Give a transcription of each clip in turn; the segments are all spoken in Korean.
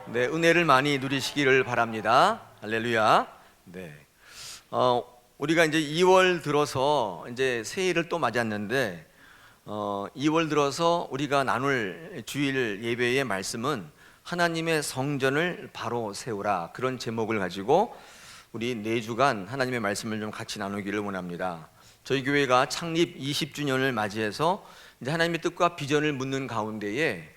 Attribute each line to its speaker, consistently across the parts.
Speaker 1: 네, 은혜를 많이 누리시기를 바랍니다. 할렐루야. 네. 우리가 이제 2월 들어서 이제 새해를 또 맞았는데, 2월 들어서 우리가 나눌 주일 예배의 말씀은 하나님의 성전을 바로 세우라, 그런 제목을 가지고 우리 4주간 하나님의 말씀을 좀 같이 나누기를 원합니다. 저희 교회가 창립 20주년을 맞이해서 이제 하나님의 뜻과 비전을 묻는 가운데에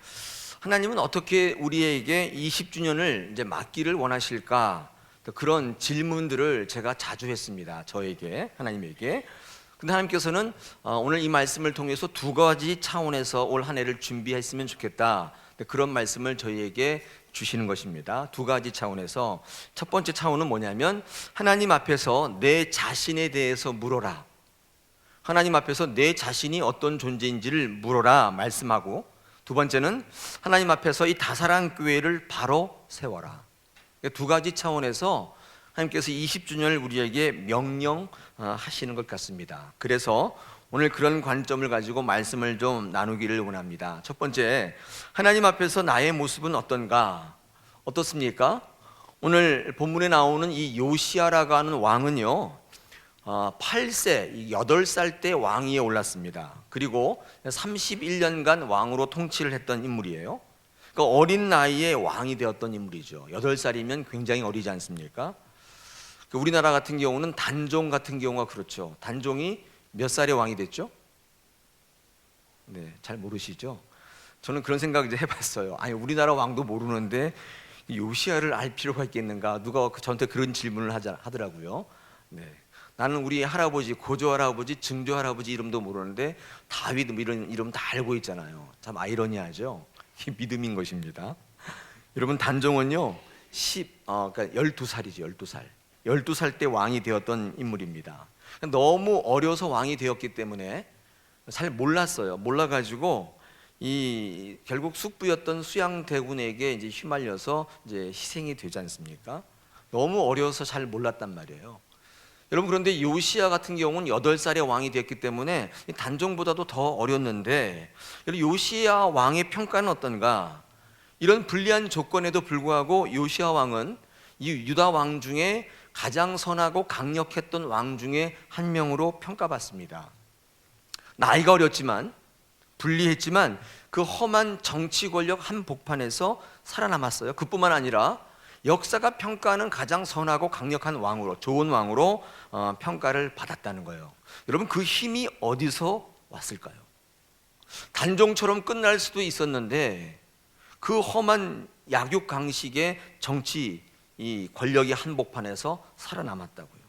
Speaker 1: 하나님은 어떻게 우리에게 20주년을 이제 맡기를 원하실까? 그런 질문들을 제가 자주 했습니다. 저에게, 하나님에게. 근데 하나님께서는 오늘 이 말씀을 통해서 2가지 차원에서 올 한 해를 준비했으면 좋겠다, 그런 말씀을 저희에게 주시는 것입니다. 2가지 차원에서, 첫 번째 차원은 뭐냐면 하나님 앞에서 내 자신에 대해서 물어라. 하나님 앞에서 내 자신이 어떤 존재인지를 물어라 말씀하고, 2번째는 하나님 앞에서 이 다사랑 교회를 바로 세워라. 2가지 차원에서 하나님께서 20주년을 우리에게 명령하시는 것 같습니다. 그래서 오늘 그런 관점을 가지고 말씀을 좀 나누기를 원합니다. 첫 번째, 하나님 앞에서 나의 모습은 어떤가? 어떻습니까? 오늘 본문에 나오는 이 요시야라고 하는 왕은요, 8세, 8살 때 왕위에 올랐습니다. 그리고 31년간 왕으로 통치를 했던 인물이에요. 그러니까 어린 나이에 왕이 되었던 인물이죠. 8살이면 굉장히 어리지 않습니까? 우리나라 같은 경우는 단종 같은 경우가 그렇죠. 단종이 몇 살에 왕이 됐죠? 네, 잘 모르시죠? 저는 그런 생각 이제 해봤어요. 아니, 우리나라 왕도 모르는데 요시야를 알 필요가 있겠는가? 누가 저한테 그런 질문을 하더라고요. 네. 나는 우리 할아버지, 고조 할아버지, 증조 할아버지 이름도 모르는데 다윗 이런 이름 다 알고 있잖아요. 참 아이러니하죠. 이게 믿음인 것입니다. 여러분, 단종은요, 그러니까 12살이죠. 12살. 12살 때 왕이 되었던 인물입니다. 너무 어려서 왕이 되었기 때문에 잘 몰랐어요. 몰라가지고 결국 숙부였던 수양대군에게 이제 휘말려서 이제 희생이 되지 않습니까? 너무 어려서 잘 몰랐단 말이에요. 여러분, 그런데 요시야 같은 경우는 8살에 왕이 되었기 때문에 단종보다도 더 어렸는데, 요시야 왕의 평가는 어떤가? 이런 불리한 조건에도 불구하고 요시야 왕은 이 유다 왕 중에 가장 선하고 강력했던 왕 중에 한 명으로 평가받습니다. 나이가 어렸지만, 불리했지만 그 험한 정치 권력 한복판에서 살아남았어요. 그뿐만 아니라 역사가 평가하는 가장 선하고 강력한 왕으로, 좋은 왕으로 평가를 받았다는 거예요. 여러분, 그 힘이 어디서 왔을까요? 단종처럼 끝날 수도 있었는데 그 험한 약육강식의 정치 이 권력이 한복판에서 살아남았다고요.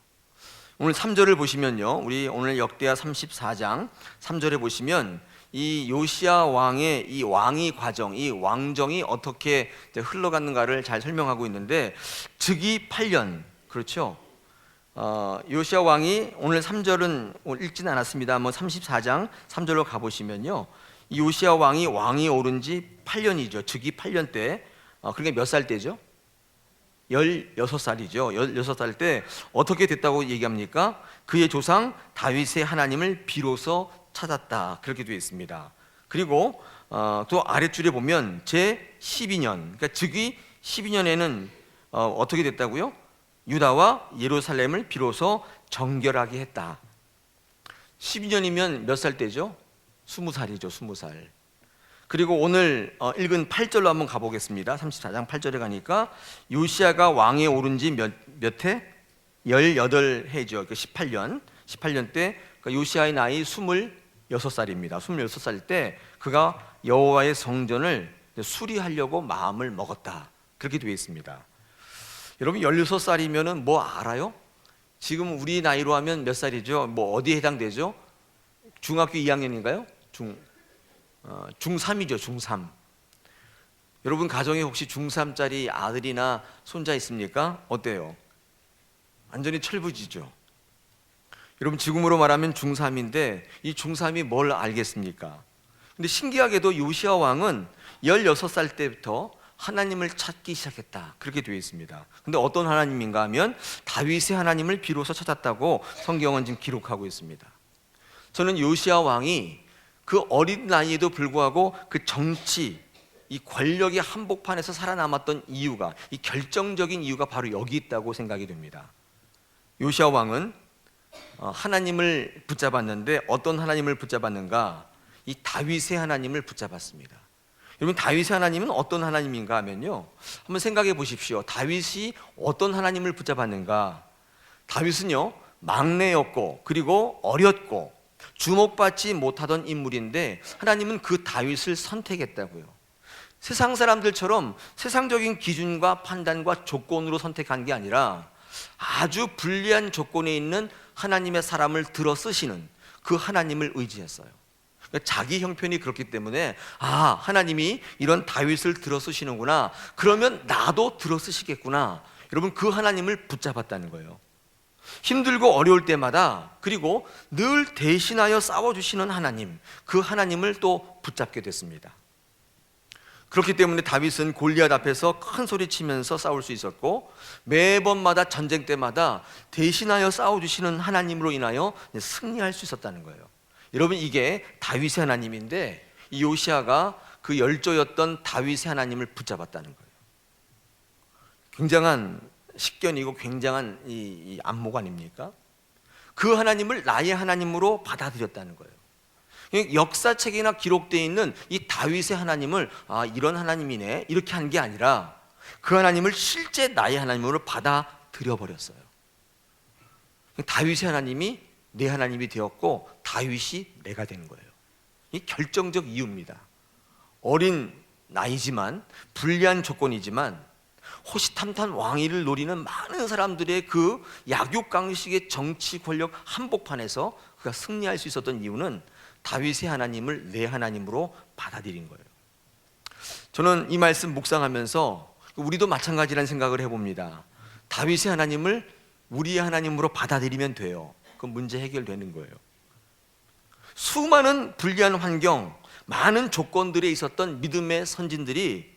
Speaker 1: 오늘 3절을 보시면요, 우리 오늘 역대하 34장 3절에 보시면 이 요시야 왕의 이 왕위 과정, 이 왕정이 어떻게 흘러갔는가를 잘 설명하고 있는데, 즉위 8년, 그렇죠? 요시야 왕이, 오늘 3절은 읽지는 않았습니다. 한번 34장 3절로 가보시면요, 이 요시야 왕이 오른 지 8년이죠. 즉위 8년 때, 그러니까 몇 살 때죠? 16살이죠. 16살 때 어떻게 됐다고 얘기합니까? 그의 조상 다윗의 하나님을 비로소 찾았다, 그렇게 되어 있습니다. 그리고 또 아랫줄에 보면 제 12년, 그러니까 즉위 12년에는 어떻게 됐다고요? 유다와 예루살렘을 비로소 정결하게 했다. 12년이면 몇 살 때죠? 20살이죠. 20살. 그리고 오늘 읽은 8절로 한번 가보겠습니다. 34장 8절에 가니까 요시야가 왕에 오른 지 몇 해? 18해죠. 18년 때 요시야의 나이 26살입니다. 26살 때 그가 여호와의 성전을 수리하려고 마음을 먹었다, 그렇게 되어 있습니다. 여러분, 16살이면 뭐 알아요? 지금 우리 나이로 하면 몇 살이죠? 뭐 어디에 해당되죠? 중학교 2학년인가요? 중3이죠. 중3. 여러분, 가정에 혹시 중3짜리 아들이나 손자 있습니까? 어때요? 완전히 철부지죠. 여러분, 지금으로 말하면 중3인데 이 중3이 뭘 알겠습니까? 근데 신기하게도 요시야 왕은 16살 때부터 하나님을 찾기 시작했다, 그렇게 되어 있습니다. 근데 어떤 하나님인가 하면 다윗의 하나님을 비로소 찾았다고 성경은 지금 기록하고 있습니다. 저는 요시야 왕이 그 어린 나이에도 불구하고 그 정치, 이 권력의 한복판에서 살아남았던 이유가, 이 결정적인 이유가 바로 여기 있다고 생각이 됩니다. 요시야 왕은 하나님을 붙잡았는데 어떤 하나님을 붙잡았는가? 이 다윗의 하나님을 붙잡았습니다. 여러분, 다윗의 하나님은 어떤 하나님인가 하면요, 한번 생각해 보십시오. 다윗이 어떤 하나님을 붙잡았는가? 다윗은요, 막내였고 그리고 어렸고 주목받지 못하던 인물인데 하나님은 그 다윗을 선택했다고요. 세상 사람들처럼 세상적인 기준과 판단과 조건으로 선택한 게 아니라 아주 불리한 조건에 있는 하나님의 사람을 들어 쓰시는 그 하나님을 의지했어요. 자기 형편이 그렇기 때문에 하나님이 이런 다윗을 들어 쓰시는구나, 그러면 나도 들어 쓰시겠구나. 여러분, 그 하나님을 붙잡았다는 거예요. 힘들고 어려울 때마다, 그리고 늘 대신하여 싸워주시는 하나님, 그 하나님을 또 붙잡게 됐습니다. 그렇기 때문에 다윗은 골리앗 앞에서 큰 소리 치면서 싸울 수 있었고, 매번마다 전쟁 때마다 대신하여 싸워주시는 하나님으로 인하여 승리할 수 있었다는 거예요. 여러분, 이게 다윗의 하나님인데 이 요시야가 그 열조였던 다윗의 하나님을 붙잡았다는 거예요. 굉장한 식견이고 굉장한 이 안목 아닙니까? 그 하나님을 나의 하나님으로 받아들였다는 거예요. 역사책이나 기록되어 있는 이 다윗의 하나님을 이런 하나님이네 이렇게 한 게 아니라 그 하나님을 실제 나의 하나님으로 받아들여 버렸어요. 다윗의 하나님이 내 하나님이 되었고 다윗이 내가 된 거예요. 이 결정적 이유입니다. 어린 나이지만 불리한 조건이지만 호시탐탐 왕위를 노리는 많은 사람들의 그 약육강식의 정치 권력 한복판에서 그가 승리할 수 있었던 이유는 다윗의 하나님을 내 하나님으로 받아들인 거예요. 저는 이 말씀 묵상하면서 우리도 마찬가지라는 생각을 해봅니다. 다윗의 하나님을 우리의 하나님으로 받아들이면 돼요. 그 문제 해결되는 거예요. 수많은 불리한 환경, 많은 조건들에 있었던 믿음의 선진들이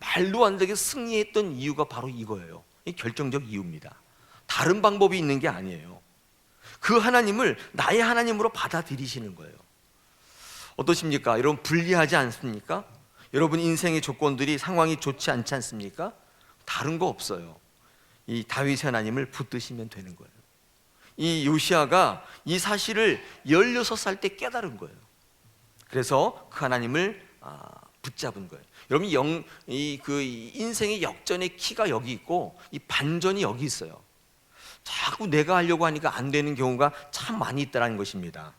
Speaker 1: 말도 안 되게 승리했던 이유가 바로 이거예요. 이 결정적 이유입니다. 다른 방법이 있는 게 아니에요. 그 하나님을 나의 하나님으로 받아들이시는 거예요. 어떠십니까? 여러분, 불리하지 않습니까? 여러분 인생의 조건들이, 상황이 좋지 않지 않습니까? 다른 거 없어요. 이 다윗의 하나님을 붙드시면 되는 거예요. 이 요시야가 이 사실을 16살 때 깨달은 거예요. 그래서 그 하나님을 붙잡은 거예요. 여러분, 그 인생의 역전의 키가 여기 있고 이 반전이 여기 있어요. 자꾸 내가 하려고 하니까 안 되는 경우가 참 많이 있다는 것입니다.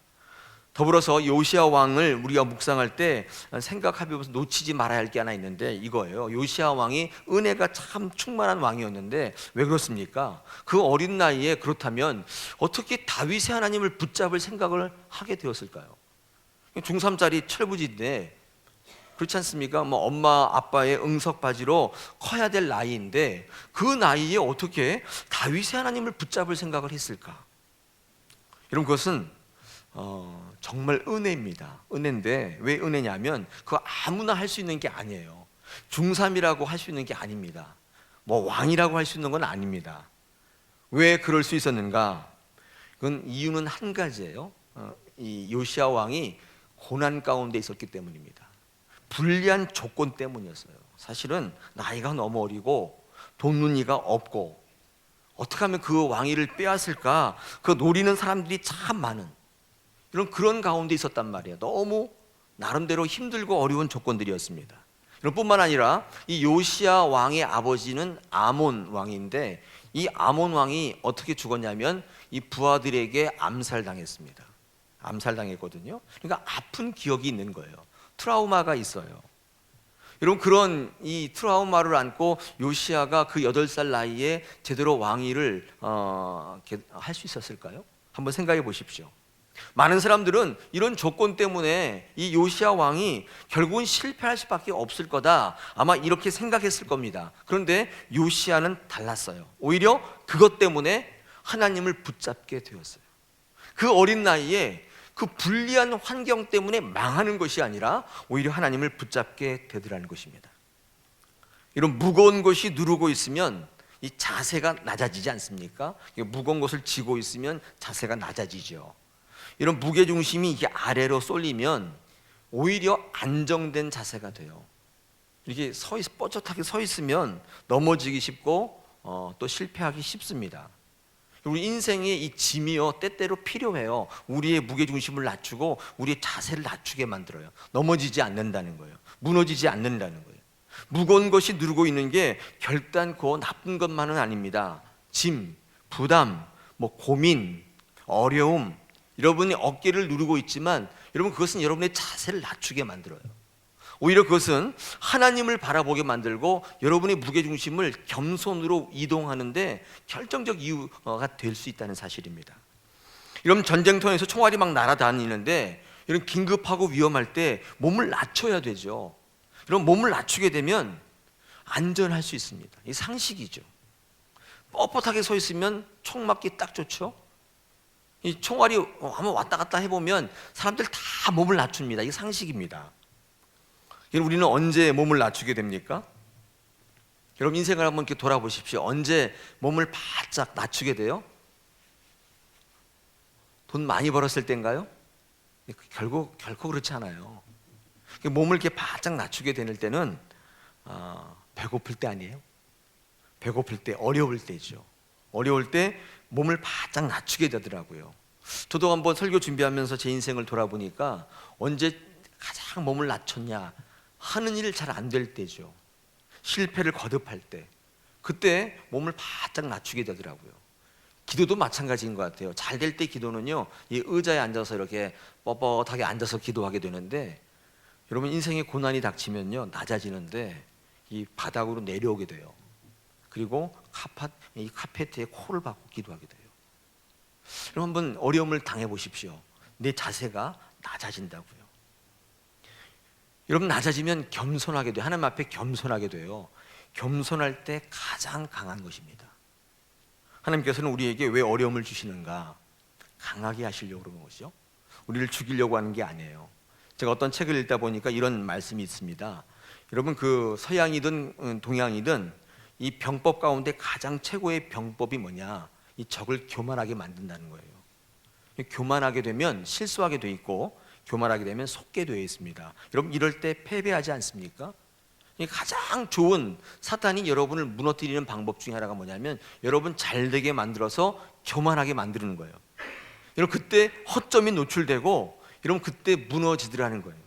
Speaker 1: 더불어서 요시야 왕을 우리가 묵상할 때 생각해보면서 놓치지 말아야 할 게 하나 있는데 이거예요. 요시야 왕이 은혜가 참 충만한 왕이었는데 왜 그렇습니까? 그 어린 나이에 그렇다면 어떻게 다윗의 하나님을 붙잡을 생각을 하게 되었을까요? 중3짜리 철부지인데, 그렇지 않습니까? 엄마 아빠의 응석바지로 커야 될 나이인데 그 나이에 어떻게 다윗의 하나님을 붙잡을 생각을 했을까? 여러분, 그것은 정말 은혜입니다. 은혜인데 왜 은혜냐면 그거 아무나 할 수 있는 게 아니에요. 중3이라고 할 수 있는 게 아닙니다. 왕이라고 할 수 있는 건 아닙니다. 왜 그럴 수 있었는가? 그건 이유는 한 가지예요. 이 요시야 왕이 고난 가운데 있었기 때문입니다. 불리한 조건 때문이었어요. 사실은 나이가 너무 어리고 돈 눈이가 없고 어떻게 하면 그 왕위를 빼앗을까, 그 노리는 사람들이 참 많은 그런 가운데 있었단 말이에요. 너무 나름대로 힘들고 어려운 조건들이었습니다. 뿐만 아니라 이 요시야 왕의 아버지는 아몬 왕인데 이 아몬 왕이 어떻게 죽었냐면 이 부하들에게 암살당했습니다. 암살당했거든요. 그러니까 아픈 기억이 있는 거예요. 트라우마가 있어요. 여러분, 그런 이 트라우마를 안고 요시야가 그 8살 나이에 제대로 왕위를 할 수 있었을까요? 한번 생각해 보십시오. 많은 사람들은 이런 조건 때문에 이 요시야 왕이 결국은 실패할 수밖에 없을 거다, 아마 이렇게 생각했을 겁니다. 그런데 요시야는 달랐어요. 오히려 그것 때문에 하나님을 붙잡게 되었어요. 그 어린 나이에 그 불리한 환경 때문에 망하는 것이 아니라 오히려 하나님을 붙잡게 되더라는 것입니다. 이런 무거운 것이 누르고 있으면 이 자세가 낮아지지 않습니까? 무거운 것을 쥐고 있으면 자세가 낮아지죠. 이런 무게중심이 이게 아래로 쏠리면 오히려 안정된 자세가 돼요. 이렇게 뻣뻣하게 서 있으면 넘어지기 쉽고 또 실패하기 쉽습니다. 우리 인생에 이 짐이요 때때로 필요해요. 우리의 무게중심을 낮추고 우리의 자세를 낮추게 만들어요. 넘어지지 않는다는 거예요. 무너지지 않는다는 거예요. 무거운 것이 누르고 있는 게 결단코 나쁜 것만은 아닙니다. 짐, 부담, 고민, 어려움, 여러분이 어깨를 누르고 있지만 여러분 그것은 여러분의 자세를 낮추게 만들어요. 오히려 그것은 하나님을 바라보게 만들고 여러분의 무게중심을 겸손으로 이동하는데 결정적 이유가 될 수 있다는 사실입니다. 여러분 전쟁터에서 총알이 막 날아다니는데 이런 긴급하고 위험할 때 몸을 낮춰야 되죠. 여러분 몸을 낮추게 되면 안전할 수 있습니다. 이 상식이죠. 뻣뻣하게 서 있으면 총 맞기 딱 좋죠. 이 총알이 한번 왔다 갔다 해보면 사람들 다 몸을 낮춥니다. 이게 상식입니다. 우리는 언제 몸을 낮추게 됩니까? 여러분 인생을 한번 이렇게 돌아보십시오. 언제 몸을 바짝 낮추게 돼요? 돈 많이 벌었을 때인가요? 결코 그렇지 않아요. 몸을 이렇게 바짝 낮추게 되는 때는 배고플 때 아니에요? 배고플 때, 어려울 때죠. 어려울 때 몸을 바짝 낮추게 되더라고요. 저도 한번 설교 준비하면서 제 인생을 돌아보니까 언제 가장 몸을 낮췄냐 하는 일 잘 안 될 때죠. 실패를 거듭할 때, 그때 몸을 바짝 낮추게 되더라고요. 기도도 마찬가지인 것 같아요. 잘 될 때 기도는요, 이 의자에 앉아서 이렇게 뻣뻣하게 앉아서 기도하게 되는데, 여러분 인생에 고난이 닥치면요 낮아지는데 이 바닥으로 내려오게 돼요. 그리고 이 카페트에 코를 박고 기도하게 돼요. 여러분 한번 어려움을 당해 보십시오. 내 자세가 낮아진다고요. 여러분 낮아지면 겸손하게 돼요. 하나님 앞에 겸손하게 돼요. 겸손할 때 가장 강한 것입니다. 하나님께서는 우리에게 왜 어려움을 주시는가? 강하게 하시려고 그러는 것이죠. 우리를 죽이려고 하는 게 아니에요. 제가 어떤 책을 읽다 보니까 이런 말씀이 있습니다. 여러분 그 서양이든 동양이든 이 병법 가운데 가장 최고의 병법이 뭐냐? 이 적을 교만하게 만든다는 거예요. 교만하게 되면 실수하게 돼 있고 교만하게 되면 속게 되어 있습니다. 여러분 이럴 때 패배하지 않습니까? 가장 좋은 사탄이 여러분을 무너뜨리는 방법 중에 하나가 뭐냐면 여러분 잘되게 만들어서 교만하게 만드는 거예요. 여러분 그때 허점이 노출되고 여러분 그때 무너지더라는 거예요.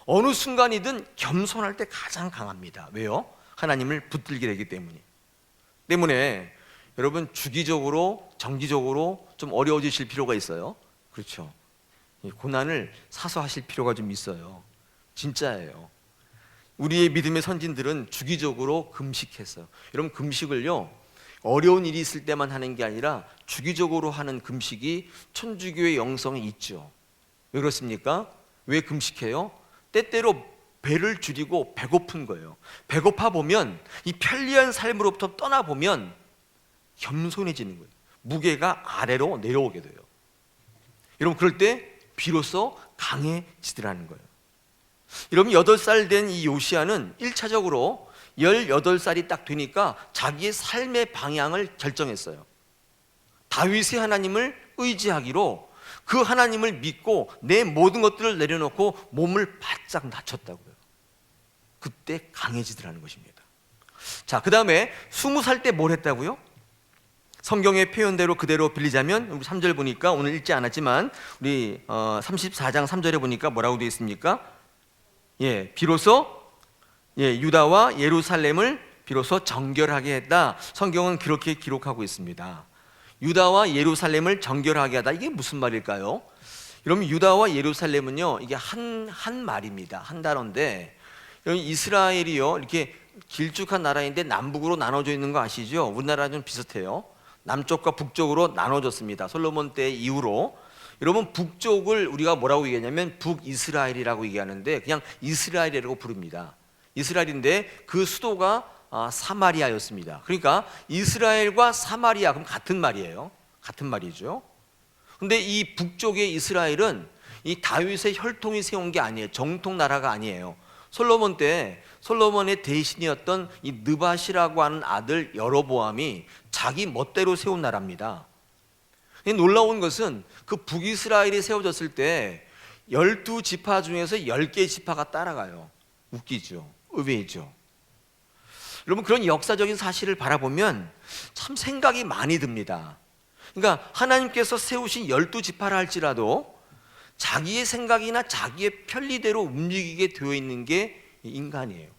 Speaker 1: 어느 순간이든 겸손할 때 가장 강합니다. 왜요? 하나님을 붙들게 되기 때문에 여러분 주기적으로 정기적으로 좀 어려워지실 필요가 있어요. 그렇죠? 고난을 사소하실 필요가 좀 있어요. 진짜예요. 우리의 믿음의 선진들은 주기적으로 금식했어요. 여러분 금식을요 어려운 일이 있을 때만 하는 게 아니라 주기적으로 하는 금식이 천주교의 영성에 있죠. 왜 그렇습니까? 왜 금식해요? 때때로 배를 줄이고 배고픈 거예요. 배고파 보면 이 편리한 삶으로부터 떠나보면 겸손해지는 거예요. 무게가 아래로 내려오게 돼요. 여러분 그럴 때 비로소 강해지더라는 거예요. 여러분 8살 된 이 요시야는 1차적으로 18살이 딱 되니까 자기의 삶의 방향을 결정했어요. 다윗의 하나님을 의지하기로 그 하나님을 믿고 내 모든 것들을 내려놓고 몸을 바짝 낮췄다고요. 그때 강해지더라는 것입니다. 자, 그 다음에 20살 때 뭘 했다고요? 성경의 표현대로 그대로 빌리자면 우리 3절 보니까 오늘 읽지 않았지만 우리 34장 3절에 보니까 뭐라고 되어 있습니까? 비로소 유다와 예루살렘을 비로소 정결하게 했다. 성경은 그렇게 기록하고 있습니다. 유다와 예루살렘을 정결하게 하다. 이게 무슨 말일까요? 여러분 유다와 예루살렘은요 이게 한 말입니다. 한 단어인데 여러분 이스라엘이요 이렇게 길쭉한 나라인데 남북으로 나눠져 있는 거 아시죠? 우리나라랑 좀 비슷해요. 남쪽과 북쪽으로 나눠졌습니다. 솔로몬 때 이후로. 여러분 북쪽을 우리가 뭐라고 얘기하냐면 북이스라엘이라고 얘기하는데 그냥 이스라엘이라고 부릅니다. 이스라엘인데 그 수도가 사마리아였습니다. 그러니까 이스라엘과 사마리아 그럼 같은 말이에요. 같은 말이죠. 근데 이 북쪽의 이스라엘은 이 다윗의 혈통이 세운 게 아니에요. 정통 나라가 아니에요. 솔로몬 때 솔로몬의 대신이었던 이 느밧이라고 하는 아들 여로보암이 자기 멋대로 세운 나라입니다. 놀라운 것은 그 북이스라엘이 세워졌을 때 12지파 중에서 10개 지파가 따라가요. 웃기죠. 의외이죠. 여러분, 그런 역사적인 사실을 바라보면 참 생각이 많이 듭니다. 그러니까 하나님께서 세우신 12지파라 할지라도 자기의 생각이나 자기의 편리대로 움직이게 되어 있는 게 인간이에요.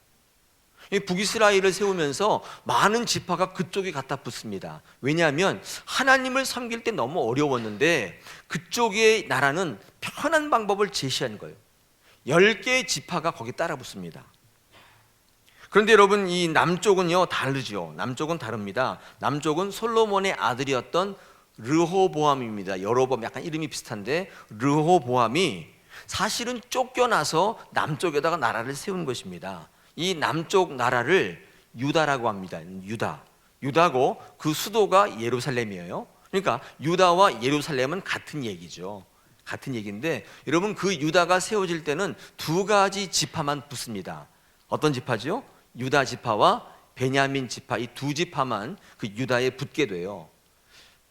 Speaker 1: 북이스라엘을 세우면서 많은 지파가 그쪽에 갖다 붙습니다. 왜냐하면 하나님을 섬길 때 너무 어려웠는데 그쪽의 나라는 편한 방법을 제시한 거예요. 10개의 지파가 거기 따라 붙습니다. 그런데 여러분, 이 남쪽은요 다르죠. 남쪽은 다릅니다. 남쪽은 솔로몬의 아들이었던 르호보암입니다. 여로보암, 약간 이름이 비슷한데 르호보암이 사실은 쫓겨나서 남쪽에다가 나라를 세운 것입니다. 이 남쪽 나라를 유다라고 합니다. 유다고 그 수도가 예루살렘이에요. 그러니까 유다와 예루살렘은 같은 얘기죠. 같은 얘기인데 여러분, 그 유다가 세워질 때는 두 가지 지파만 붙습니다. 어떤 지파죠? 유다 지파와 베냐민 지파, 이 두 지파만 그 유다에 붙게 돼요.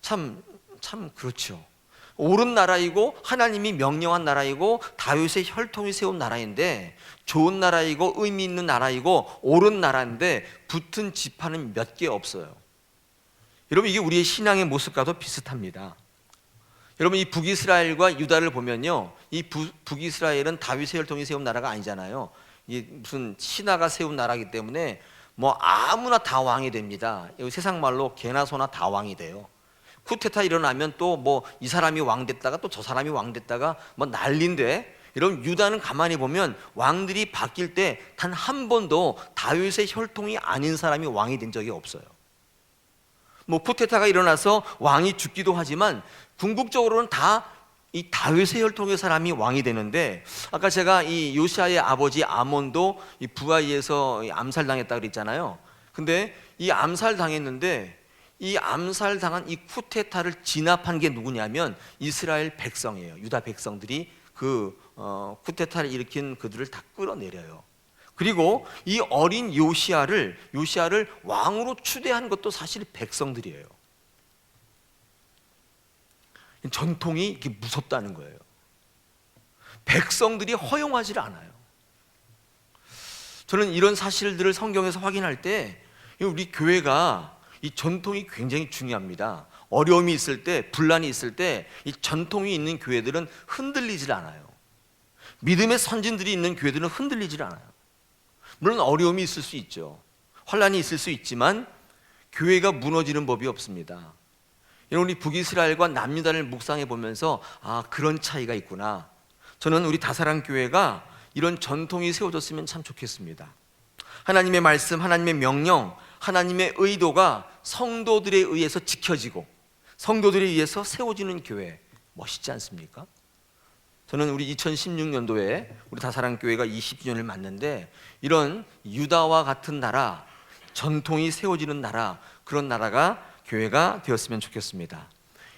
Speaker 1: 참 그렇죠. 옳은 나라이고 하나님이 명령한 나라이고 다윗의 혈통이 세운 나라인데, 좋은 나라이고 의미 있는 나라이고 옳은 나라인데 붙은 지파는 몇 개 없어요. 여러분, 이게 우리의 신앙의 모습과도 비슷합니다. 여러분, 이 북이스라엘과 유다를 보면요, 이 북이스라엘은 다윗의 혈통이 세운 나라가 아니잖아요. 이게 무슨 신하가 세운 나라이기 때문에 뭐 아무나 다 왕이 됩니다. 세상 말로 개나 소나 다 왕이 돼요. 쿠데타 일어나면 또 뭐 이 사람이 왕 됐다가 또 저 사람이 왕 됐다가 뭐 난리인데, 여러분, 유다는 가만히 보면 왕들이 바뀔 때 단 한 번도 다윗의 혈통이 아닌 사람이 왕이 된 적이 없어요. 뭐 쿠데타가 일어나서 왕이 죽기도 하지만 궁극적으로는 다 이 다윗의 혈통의 사람이 왕이 되는데, 아까 제가 이 요시아의 아버지 아몬도 이 부하이에서 암살당했다 그랬잖아요. 근데 이 암살당했는데 이 암살당한 이 쿠데타를 진압한 게 누구냐면 이스라엘 백성이에요. 유다 백성들이 그 쿠데타를 일으킨 그들을 다 끌어내려요. 그리고 이 어린 요시아를 왕으로 추대한 것도 사실 백성들이에요. 전통이 이렇게 무섭다는 거예요. 백성들이 허용하지 않아요. 저는 이런 사실들을 성경에서 확인할 때 우리 교회가 이 전통이 굉장히 중요합니다. 어려움이 있을 때, 분란이 있을 때 이 전통이 있는 교회들은 흔들리질 않아요. 믿음의 선진들이 있는 교회들은 흔들리질 않아요. 물론 어려움이 있을 수 있죠. 환란이 있을 수 있지만 교회가 무너지는 법이 없습니다. 우리 북이스라엘과 남유다를 묵상해 보면서 그런 차이가 있구나. 저는 우리 다사랑 교회가 이런 전통이 세워졌으면 참 좋겠습니다. 하나님의 말씀, 하나님의 명령, 하나님의 의도가 성도들에 의해서 지켜지고 성도들에 의해서 세워지는 교회, 멋있지 않습니까? 저는 우리 2016년도에 우리 다사랑 교회가 20주년을 맞는데 이런 유다와 같은 나라, 전통이 세워지는 나라, 그런 나라가 교회가 되었으면 좋겠습니다.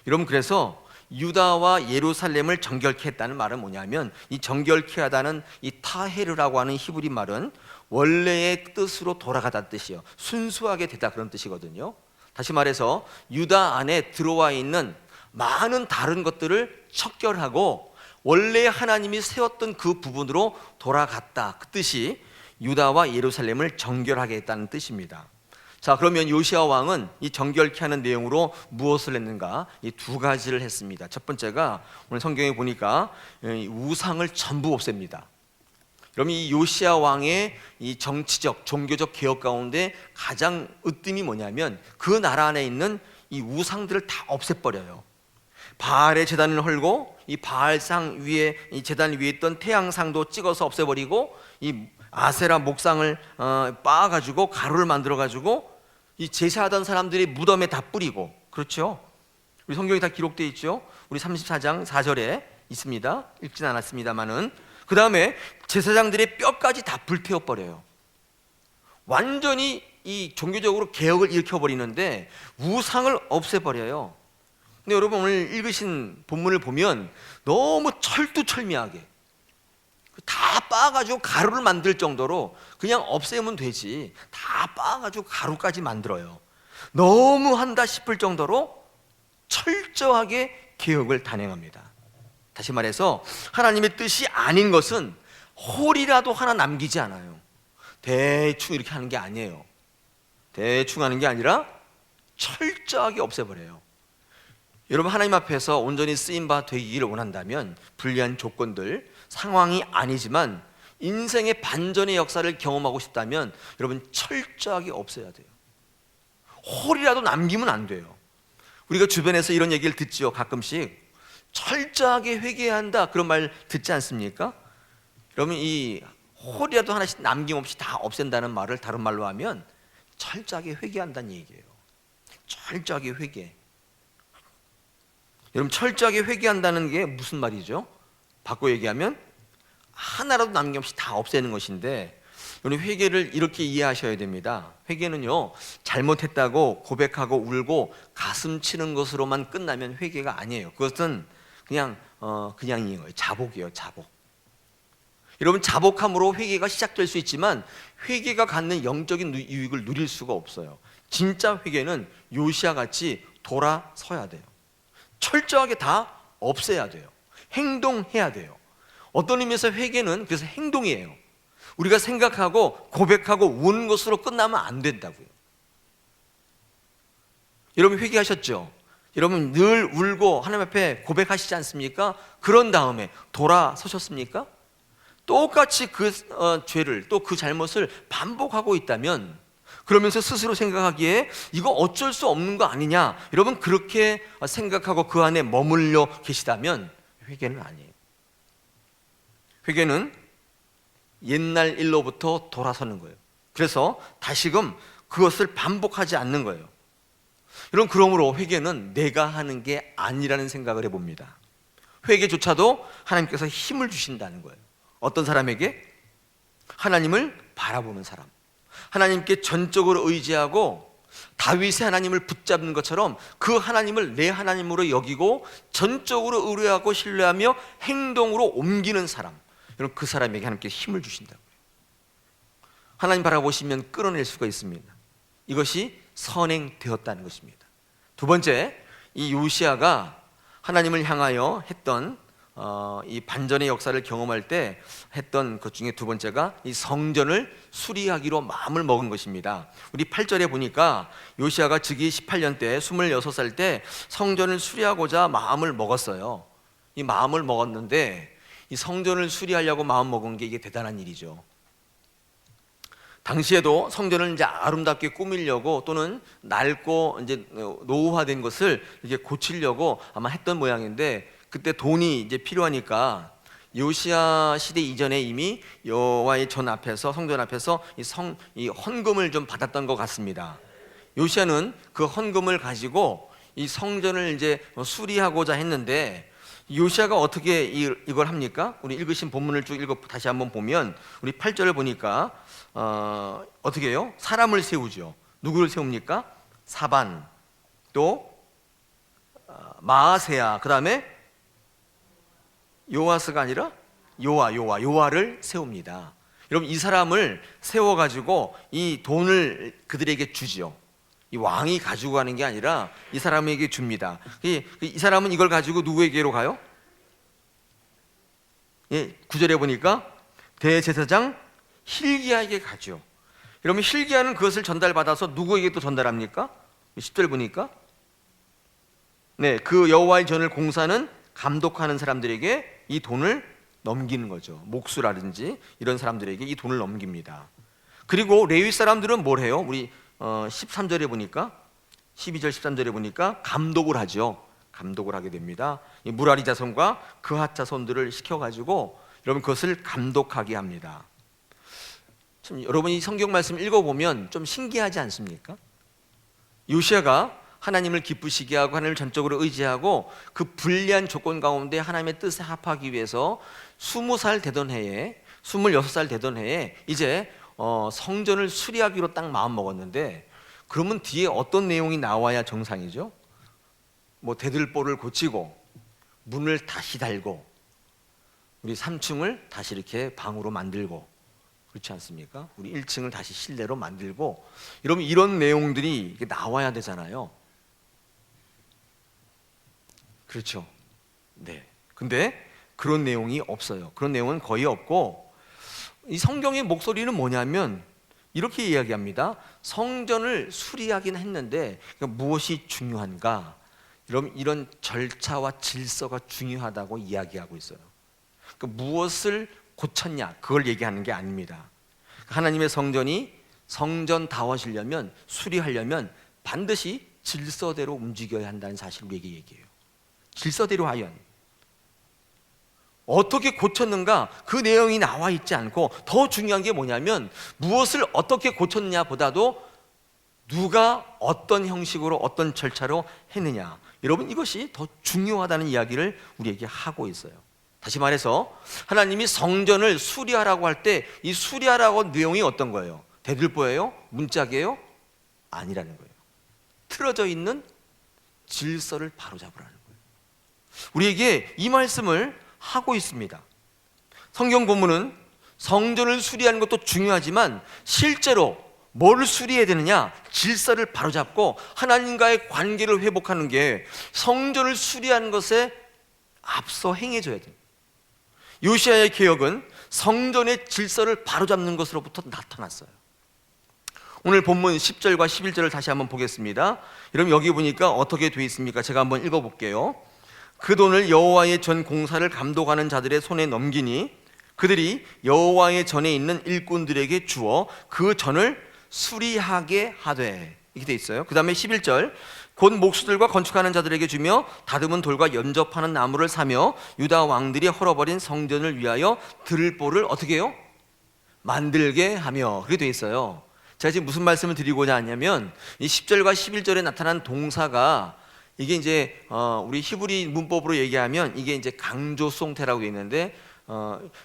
Speaker 1: 여러분, 그래서 유다와 예루살렘을 정결케 했다는 말은 뭐냐면, 이 정결케 하다는 이 타헤르라고 하는 히브리 말은 원래의 뜻으로 돌아가다는 뜻이에요. 순수하게 되다, 그런 뜻이거든요. 다시 말해서 유다 안에 들어와 있는 많은 다른 것들을 척결하고 원래 하나님이 세웠던 그 부분으로 돌아갔다, 그 뜻이 유다와 예루살렘을 정결하게 했다는 뜻입니다. 자, 그러면 요시아 왕은 이 정결케 하는 내용으로 무엇을 했는가? 이 두 가지를 했습니다. 첫 번째가 오늘 성경에 보니까 우상을 전부 없앱니다. 그럼 이 요시아 왕의 이 정치적, 종교적 개혁 가운데 가장 으뜸이 뭐냐면 그 나라 안에 있는 이 우상들을 다 없애버려요. 바알의 제단을 헐고 이 바알상 위에, 이 제단 위에 있던 태양상도 찍어서 없애버리고 이 아세라 목상을 빻아가지고 가루를 만들어가지고 이 제사하던 사람들이 무덤에 다 뿌리고, 그렇죠? 우리 성경에 다 기록되어 있죠. 우리 34장 4절에 있습니다. 읽진 않았습니다만은. 그 다음에 제사장들의 뼈까지 다 불태워버려요. 완전히 이 종교적으로 개혁을 일으켜버리는데 우상을 없애버려요. 근데 여러분, 오늘 읽으신 본문을 보면 너무 철두철미하게 다 빻아가지고 가루를 만들 정도로 그냥 없애면 되지, 다 빻아가지고 가루까지 만들어요. 너무 한다 싶을 정도로 철저하게 개혁을 단행합니다. 다시 말해서 하나님의 뜻이 아닌 것은 홀이라도 하나 남기지 않아요. 대충 이렇게 하는 게 아니에요. 대충 하는 게 아니라 철저하게 없애버려요. 여러분, 하나님 앞에서 온전히 쓰임바 되기를 원한다면 불리한 조건들, 상황이 아니지만 인생의 반전의 역사를 경험하고 싶다면 여러분 철저하게 없애야 돼요. 홀이라도 남기면 안 돼요. 우리가 주변에서 이런 얘기를 듣죠. 가끔씩 철저하게 회개해야 한다, 그런 말 듣지 않습니까? 여러분, 이 홀이라도 하나씩 남김없이 다 없앤다는 말을 다른 말로 하면 철저하게 회개한다는 얘기예요. 철저하게 회개. 여러분, 철저하게 회개한다는 게 무슨 말이죠? 바꿔 얘기하면 하나라도 남김없이 다 없애는 것인데, 우리 회개를 이렇게 이해하셔야 됩니다. 회개는요, 잘못했다고 고백하고 울고 가슴 치는 것으로만 끝나면 회개가 아니에요. 그것은 그냥인 거예요. 자복이에요, 자복. 여러분, 자복함으로 회개가 시작될 수 있지만 회개가 갖는 영적인 유익을 누릴 수가 없어요. 진짜 회개는 요시야 같이 돌아서야 돼요. 철저하게 다 없애야 돼요. 행동해야 돼요. 어떤 의미에서 회개는 그래서 행동이에요. 우리가 생각하고 고백하고 우는 것으로 끝나면 안 된다고요. 여러분, 회개하셨죠? 여러분 늘 울고 하나님 앞에 고백하시지 않습니까? 그런 다음에 돌아서셨습니까? 똑같이 그 죄를, 또 그 잘못을 반복하고 있다면, 그러면서 스스로 생각하기에 이거 어쩔 수 없는 거 아니냐, 여러분 그렇게 생각하고 그 안에 머물러 계시다면 회개는 아니에요. 회개는 옛날 일로부터 돌아서는 거예요. 그래서 다시금 그것을 반복하지 않는 거예요. 여러분, 그러므로 회개는 내가 하는 게 아니라는 생각을 해봅니다. 회개조차도 하나님께서 힘을 주신다는 거예요. 어떤 사람에게? 하나님을 바라보는 사람, 하나님께 전적으로 의지하고 다윗의 하나님을 붙잡는 것처럼 그 하나님을 내 하나님으로 여기고 전적으로 의뢰하고 신뢰하며 행동으로 옮기는 사람, 여러분 그 사람에게 하나님께 힘을 주신다고요. 하나님 바라보시면 끌어낼 수가 있습니다. 이것이 선행되었다는 것입니다. 두 번째, 이 요시야가 하나님을 향하여 했던 이 반전의 역사를 경험할 때 했던 것 중에 두 번째가 이 성전을 수리하기로 마음을 먹은 것입니다. 우리 8절에 보니까 요시야가 즉위 18년 때 26살 때 성전을 수리하고자 마음을 먹었어요. 이 마음을 먹었는데, 이 성전을 수리하려고 마음 먹은 게 이게 대단한 일이죠. 당시에도 성전을 이제 아름답게 꾸미려고, 또는 낡고 이제 노후화된 것을 이제 고치려고 아마 했던 모양인데, 그때 돈이 이제 필요하니까 요시야 시대 이전에 이미 여호와의 전 앞에서, 성전 앞에서 이 헌금을 좀 받았던 것 같습니다. 요시야는 그 헌금을 가지고 이 성전을 이제 수리하고자 했는데, 요시야가 어떻게 이걸 합니까? 우리 읽으신 본문을 쭉 읽어 다시 한번 보면 우리 8절을 보니까 어떻게 해요? 사람을 세우죠. 누구를 세웁니까? 사반, 또 마아세야, 그 다음에 요아스가 아니라 요아를 세웁니다. 여러분, 이 사람을 세워가지고 이 돈을 그들에게 주지요. 이 왕이 가지고 가는 게 아니라 이 사람에게 줍니다. 이 사람은 이걸 가지고 누구에게로 가요? 9절에 보니까 대제사장 hil기야에게 가죠. 여러분, hil기야는 그것을 전달받아서 누구에게 또 전달합니까? 10절 보니까 그 여호와의 전을 공사하는 감독하는 사람들에게 이 돈을 넘기는 거죠. 목수라든지 이런 사람들에게 이 돈을 넘깁니다. 그리고 레위 사람들은 뭘 해요? 우리 13절에 보니까, 12절 13절에 보니까 감독을 하죠. 감독을 하게 됩니다. 이 무라리 자손과 그핫 자손들을 시켜가지고 여러분 그것을 감독하게 합니다. 참, 여러분 이 성경 말씀 읽어보면 좀 신기하지 않습니까? 요시야가 하나님을 기쁘시게 하고 하나님을 전적으로 의지하고 그 불리한 조건 가운데 하나님의 뜻에 합하기 위해서 20살 되던 해에, 26살 되던 해에 이제 성전을 수리하기로 딱 마음 먹었는데, 그러면 뒤에 어떤 내용이 나와야 정상이죠? 뭐 대들보를 고치고 문을 다시 달고 우리 3층을 다시 이렇게 방으로 만들고, 그렇지 않습니까? 우리 1층을 다시 실내로 만들고, 여러분 이런 내용들이 나와야 되잖아요. 그렇죠? 네. 근데 그런 내용이 없어요. 그런 내용은 거의 없고, 이 성경의 목소리는 뭐냐면 이렇게 이야기합니다. 성전을 수리하긴 했는데 그러니까 무엇이 중요한가? 이런 절차와 질서가 중요하다고 이야기하고 있어요. 그러니까 무엇을 고쳤냐? 그걸 얘기하는 게 아닙니다. 하나님의 성전이 성전다워지려면, 수리하려면 반드시 질서대로 움직여야 한다는 사실을 우리에게 얘기해요. 질서대로 하연. 어떻게 고쳤는가 그 내용이 나와 있지 않고, 더 중요한 게 뭐냐면 무엇을 어떻게 고쳤냐 보다도 누가 어떤 형식으로 어떤 절차로 했느냐. 여러분, 이것이 더 중요하다는 이야기를 우리에게 하고 있어요. 다시 말해서 하나님이 성전을 수리하라고 할 때 이 수리하라고 내용이 어떤 거예요? 대들보예요? 문짝이에요? 아니라는 거예요. 틀어져 있는 질서를 바로잡으라는 거예요. 우리에게 이 말씀을 하고 있습니다. 성경 본문은 성전을 수리하는 것도 중요하지만 실제로 뭘 수리해야 되느냐? 질서를 바로잡고 하나님과의 관계를 회복하는 게 성전을 수리하는 것에 앞서 행해져야 돼요. 요시야의 개혁은 성전의 질서를 바로잡는 것으로부터 나타났어요. 오늘 본문 10절과 11절을 다시 한번 보겠습니다. 여러분, 여기 보니까 어떻게 되어 있습니까? 제가 한번 읽어볼게요. 그 돈을 여호와의 전 공사를 감독하는 자들의 손에 넘기니 그들이 여호와의 전에 있는 일꾼들에게 주어 그 전을 수리하게 하되, 이렇게 되어 있어요. 그 다음에 11절, 곧 목수들과 건축하는 자들에게 주며 다듬은 돌과 연접하는 나무를 사며 유다 왕들이 헐어버린 성전을 위하여 들보를 어떻게 해요? 만들게 하며, 그렇게 되어 있어요. 제가 지금 무슨 말씀을 드리고자 하냐면 이 10절과 11절에 나타난 동사가 이게 이제 우리 히브리 문법으로 얘기하면 이게 이제 강조송태라고 되어 있는데,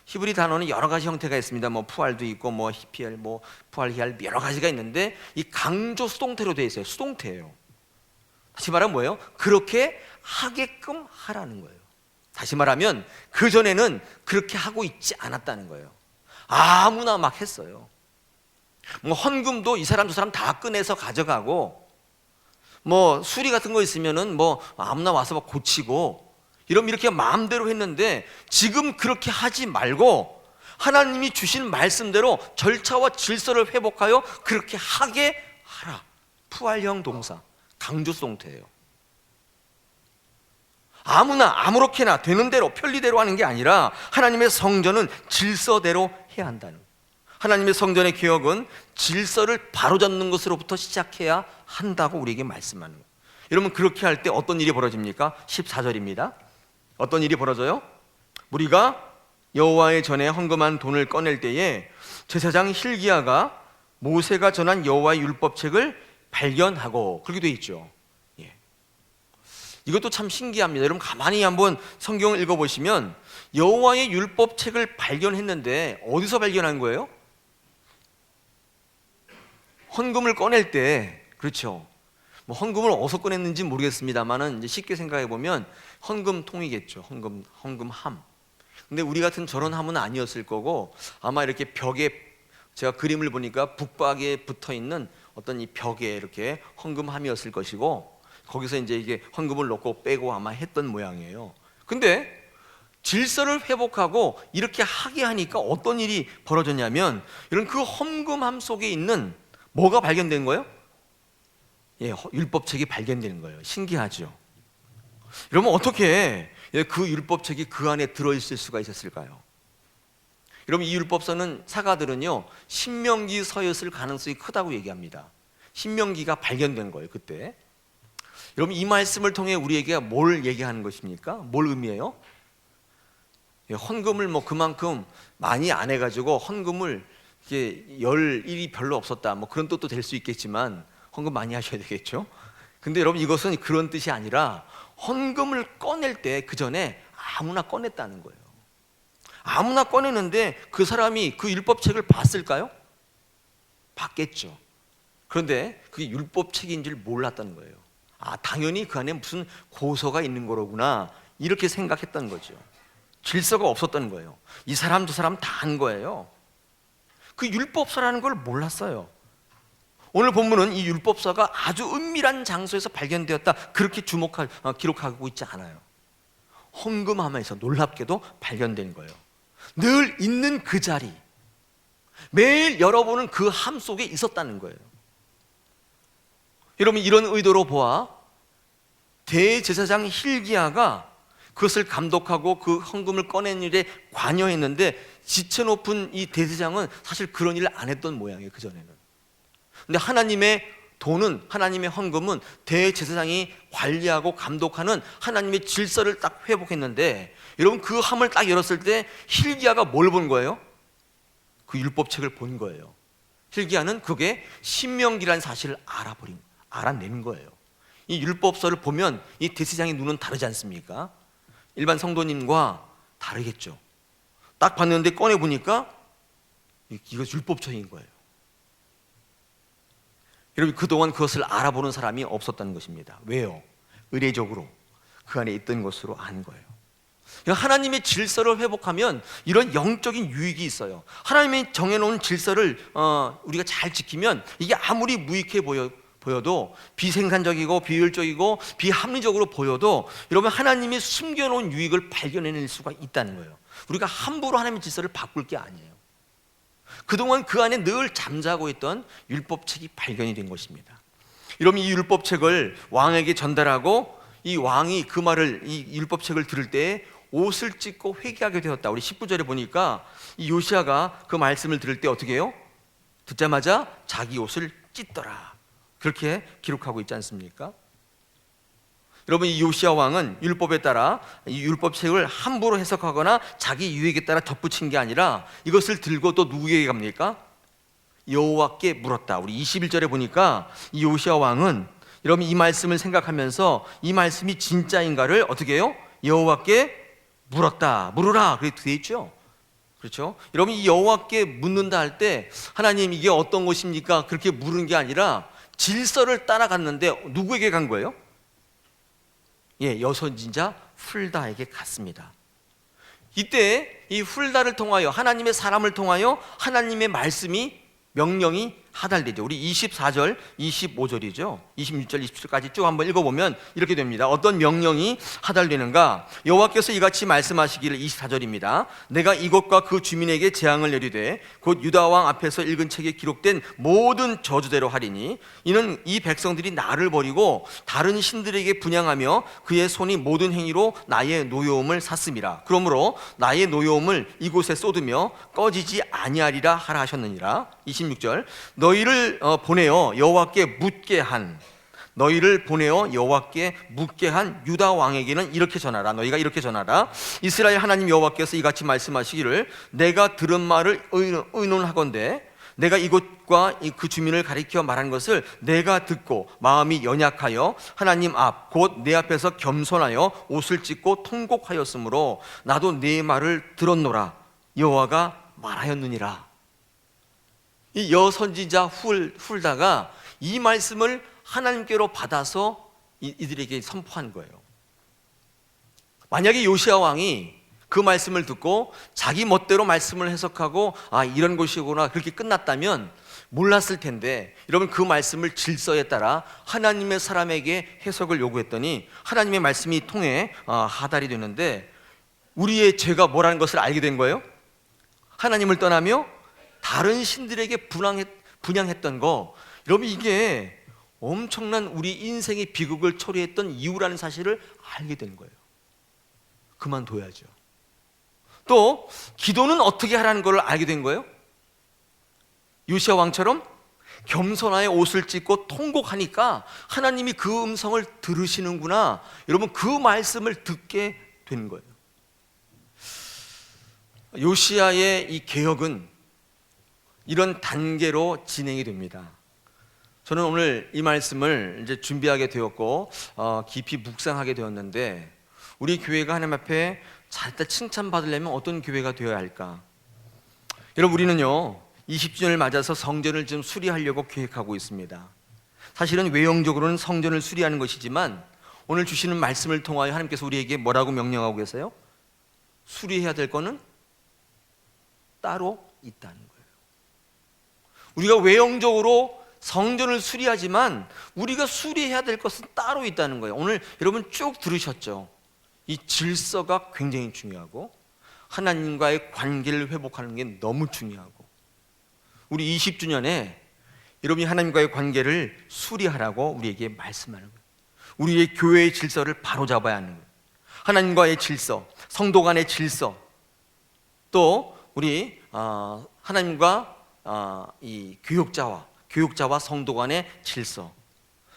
Speaker 1: 히브리 단어는 여러 가지 형태가 있습니다. 뭐 푸알도 있고 뭐 히피엘, 뭐 푸알 히알 여러 가지가 있는데 이 강조 수동태로 되어 있어요. 수동태예요. 다시 말하면 뭐예요? 그렇게 하게끔 하라는 거예요. 다시 말하면 그 전에는 그렇게 하고 있지 않았다는 거예요. 아무나 막 했어요. 뭐 헌금도 이 사람 저 사람 다 꺼내서 가져가고, 뭐 수리 같은 거 있으면은 뭐 아무나 와서 막 고치고, 이러면 이렇게 마음대로 했는데 지금 그렇게 하지 말고 하나님이 주신 말씀대로 절차와 질서를 회복하여 그렇게 하게 하라. 푸알형 동사, 강조수동태예요. 아무나 아무렇게나 되는 대로 편리대로 하는 게 아니라 하나님의 성전은 질서대로 해야 한다는 거예요. 하나님의 성전의 개혁은 질서를 바로잡는 것으로부터 시작해야 한다고 우리에게 말씀하는 거예요. 여러분, 그렇게 할 때 어떤 일이 벌어집니까? 14절입니다. 어떤 일이 벌어져요? 우리가 여호와의 전에 헌금한 돈을 꺼낼 때에 제사장 hil기야가 모세가 전한 여호와의 율법책을 발견하고, 그렇게 돼 있죠. 예. 이것도 참 신기합니다. 여러분, 가만히 한번 성경을 읽어보시면 여호와의 율법책을 발견했는데 어디서 발견한 거예요? 헌금을 꺼낼 때, 그렇죠. 뭐 헌금을 어디서 꺼냈는지 모르겠습니다만은 이제 쉽게 생각해 보면 헌금통이겠죠. 헌금함. 근데 우리 같은 저런 함은 아니었을 거고, 아마 이렇게 벽에, 제가 그림을 보니까 북박에 붙어 있는 어떤 이 벽에 이렇게 헌금함이었을 것이고, 거기서 이제 이게 헌금을 넣고 빼고 아마 했던 모양이에요. 근데 질서를 회복하고 이렇게 하게 하니까 어떤 일이 벌어졌냐면, 이런 그 헌금함 속에 있는 뭐가 발견된 거예요? 예, 율법책이 발견되는 거예요. 신기하죠? 여러분, 어떻게 그 율법책이 그 안에 들어있을 수가 있었을까요? 여러분, 이 율법서는 사가들은요 신명기서였을 가능성이 크다고 얘기합니다. 신명기가 발견된 거예요, 그때. 여러분, 이 말씀을 통해 우리에게 뭘 얘기하는 것입니까? 뭘 의미해요? 예, 헌금을 뭐 그만큼 많이 안 해가지고 헌금을 이게 열 일이 별로 없었다, 뭐 그런 뜻도 될 수 있겠지만 헌금 많이 하셔야 되겠죠. 근데 여러분, 이것은 그런 뜻이 아니라 헌금을 꺼낼 때 그 전에 아무나 꺼냈다는 거예요. 아무나 꺼내는데 그 사람이 그 율법책을 봤을까요? 봤겠죠. 그런데 그게 율법책인 줄 몰랐다는 거예요. 아, 당연히 그 안에 무슨 고서가 있는 거로구나, 이렇게 생각했던 거죠. 질서가 없었던 거예요. 이 사람 저 사람 다 한 거예요. 그 율법서라는 걸 몰랐어요. 오늘 본문은 이 율법서가 아주 은밀한 장소에서 발견되었다, 그렇게 기록하고 있지 않아요. 헌금함에서 놀랍게도 발견된 거예요. 늘 있는 그 자리, 매일 여러분은 그 함 속에 있었다는 거예요. 여러분, 이런 의도로 보아 대제사장 hil기야가 그것을 감독하고 그 헌금을 꺼낸 일에 관여했는데, 지체 높은 이 대제사장은 사실 그런 일을 안 했던 모양이에요, 그전에는. 근데 하나님의 돈은, 하나님의 헌금은 대제사장이 관리하고 감독하는 하나님의 질서를 딱 회복했는데, 여러분, 그 함을 딱 열었을 때 hil기야가 뭘 본 거예요? 그 율법책을 본 거예요. hil기야는 그게 신명기라는 사실을 알아내는 거예요. 이 율법서를 보면 이 대제사장의 눈은 다르지 않습니까? 일반 성도님과 다르겠죠. 딱 봤는데 꺼내 보니까 이거 율법책인 거예요. 여러분, 그동안 그것을 알아보는 사람이 없었다는 것입니다. 왜요? 의례적으로 그 안에 있던 것으로 아는 거예요. 하나님의 질서를 회복하면 이런 영적인 유익이 있어요. 하나님이 정해놓은 질서를 우리가 잘 지키면 이게 아무리 무익해 보여도, 비생산적이고 비효율적이고 비합리적으로 보여도, 여러분, 하나님이 숨겨놓은 유익을 발견해낼 수가 있다는 거예요. 우리가 함부로 하나님의 질서를 바꿀 게 아니에요. 그동안 그 안에 늘 잠자고 있던 율법책이 발견이 된 것입니다. 여러분, 이 율법책을 왕에게 전달하고 이 왕이 그 말을, 이 율법책을 들을 때 옷을 찢고 회개하게 되었다. 우리 19절에 보니까 이 요시야가 그 말씀을 들을 때 어떻게 해요? 듣자마자 자기 옷을 찢더라, 그렇게 기록하고 있지 않습니까? 여러분, 이 요시야 왕은 율법에 따라 이 율법책을 함부로 해석하거나 자기 유익에 따라 덧붙인 게 아니라 이것을 들고 또 누구에게 갑니까? 여호와께 물었다. 우리 21절에 보니까 이 요시야 왕은, 여러분, 이 말씀을 생각하면서 이 말씀이 진짜인가를 어떻게 해요? 여호와께 물었다. 물으라, 그렇게 되어 있죠. 그렇죠? 여러분, 이 여호와께 묻는다 할 때 하나님, 이게 어떤 것입니까? 그렇게 물은 게 아니라 질서를 따라갔는데 누구에게 간 거예요? 여선지자 훌다에게 갔습니다. 이때 이 훌다를 통하여, 하나님의 사람을 통하여 하나님의 말씀이, 명령이 하달되죠. 우리 24절, 25절이죠. 26절, 27절까지 쭉 한번 읽어보면 이렇게 됩니다. 어떤 명령이 하달되는가? 여호와께서 이같이 말씀하시기를, 24절입니다. 내가 이곳과 그 주민에게 재앙을 내리되 곧 유다 왕 앞에서 읽은 책에 기록된 모든 저주대로 하리니, 이는 이 백성들이 나를 버리고 다른 신들에게 분향하며 그의 손이 모든 행위로 나의 노여움을 샀음이라. 그러므로 나의 노여움을 이곳에 쏟으며 꺼지지 아니하리라 하라 하셨느니라. 26절, 너희를 보내어 여호와께 묻게 한 유다 왕에게는 이렇게 전하라. 너희가 이렇게 전하라. 이스라엘 하나님 여호와께서 이같이 말씀하시기를, 내가 들은 말을 의논하건대 내가 이곳과 그 주민을 가리켜 말한 것을 내가 듣고 마음이 연약하여 하나님 앞 곧 내 앞에서 겸손하여 옷을 찢고 통곡하였으므로 나도 네 말을 들었노라. 여호와가 말하였느니라. 이 여선지자 훌다가 이 말씀을 하나님께로 받아서 이들에게 선포한 거예요. 만약에 요시야 왕이 그 말씀을 듣고 자기 멋대로 말씀을 해석하고 이런 것이구나, 그렇게 끝났다면 몰랐을 텐데, 여러분, 그 말씀을 질서에 따라 하나님의 사람에게 해석을 요구했더니 하나님의 말씀이 통해 하달이 되는데, 우리의 죄가 뭐라는 것을 알게 된 거예요. 하나님을 떠나며 다른 신들에게 분향했던 거, 여러분, 이게 엄청난 우리 인생의 비극을 초래했던 이유라는 사실을 알게 된 거예요. 그만둬야죠. 또 기도는 어떻게 하라는 걸 알게 된 거예요. 요시야 왕처럼 겸손하여 옷을 찢고 통곡하니까 하나님이 그 음성을 들으시는구나, 여러분, 그 말씀을 듣게 된 거예요. 요시야의 이 개혁은 이런 단계로 진행이 됩니다. 저는 오늘 이 말씀을 이제 준비하게 되었고 깊이 묵상하게 되었는데, 우리 교회가 하나님 앞에 잘 칭찬받으려면 어떤 교회가 되어야 할까? 여러분, 우리는요 20주년을 맞아서 성전을 좀 수리하려고 계획하고 있습니다. 사실은 외형적으로는 성전을 수리하는 것이지만 오늘 주시는 말씀을 통하여 하나님께서 우리에게 뭐라고 명령하고 계세요? 수리해야 될 거는 따로 있다는 거예요. 우리가 외형적으로 성전을 수리하지만 우리가 수리해야 될 것은 따로 있다는 거예요. 오늘 여러분 쭉 들으셨죠? 이 질서가 굉장히 중요하고 하나님과의 관계를 회복하는 게 너무 중요하고, 우리 20주년에 여러분이 하나님과의 관계를 수리하라고 우리에게 말씀하는 거예요. 우리의 교회의 질서를 바로잡아야 하는 거예요. 하나님과의 질서, 성도 간의 질서, 또 우리 하나님과 이 교육자와 성도 간의 질서.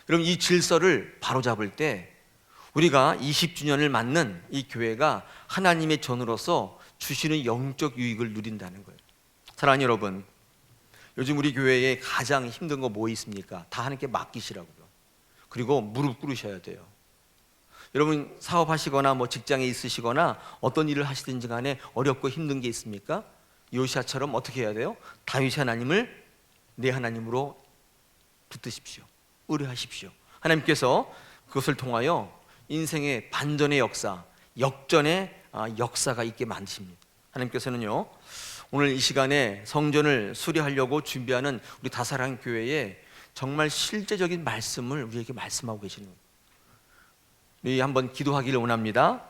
Speaker 1: 여러분, 이 질서를 바로잡을 때 우리가 20주년을 맞는 이 교회가 하나님의 전으로서 주시는 영적 유익을 누린다는 거예요. 사랑하는 여러분, 요즘 우리 교회에 가장 힘든 거 뭐 있습니까? 다 하나님께 맡기시라고요. 그리고 무릎 꿇으셔야 돼요. 여러분, 사업하시거나 뭐 직장에 있으시거나 어떤 일을 하시든지 간에 어렵고 힘든 게 있습니까? 요시아처럼 어떻게 해야 돼요? 다윗의 하나님을 내 하나님으로 붙드십시오. 의뢰하십시오. 하나님께서 그것을 통하여 인생의 반전의 역사, 역전의 역사가 있게 만드십니다. 하나님께서는요, 오늘 이 시간에 성전을 수리하려고 준비하는 우리 다사랑 교회에 정말 실제적인 말씀을 우리에게 말씀하고 계시는 거예요. 우리 한번 기도하기를 원합니다.